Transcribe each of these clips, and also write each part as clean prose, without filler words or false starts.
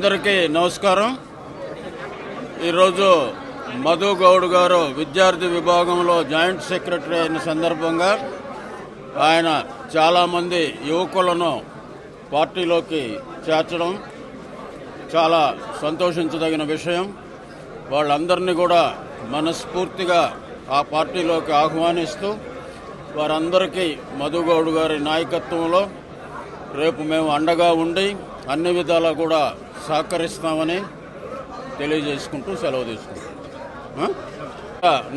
అందరికీ నమస్కారం. ఈరోజు మధు గౌడ్ గారు విద్యార్థి విభాగంలో జాయింట్ సెక్రటరీ అయిన సందర్భంగా ఆయన చాలామంది యువకులను పార్టీలోకి చేర్చడం చాలా సంతోషించదగిన విషయం. వాళ్ళందరినీ కూడా మనస్ఫూర్తిగా ఆ పార్టీలోకి ఆహ్వానిస్తూ వారందరికీ మధు గౌడ్ గారి నాయకత్వంలో రేపు మేము అండగా ఉండి అన్ని విధాలా కూడా సహకరిస్తామని తెలియజేసుకుంటూ సెలవు తీసుకుంటాం.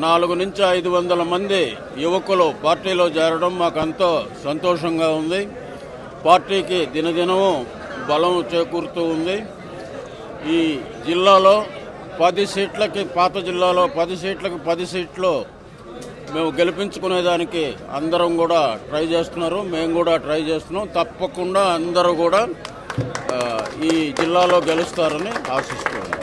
400 నుంచి 500 మంది యువకులు పార్టీలో చేరడం మాకు ఎంతో సంతోషంగా ఉంది. పార్టీకి దినదినము బలం చేకూరుతూ ఉంది. ఈ జిల్లాలో 10 సీట్లకి, పాత జిల్లాలో 10 సీట్లకు 10 సీట్లు మేము గెలిపించుకునేదానికి అందరం కూడా ట్రై చేస్తున్నారు. మేము కూడా ట్రై చేస్తున్నాం. తప్పకుండా అందరూ కూడా ఈ జిల్లాలో గెలుస్తారని ఆశిస్తున్నాం.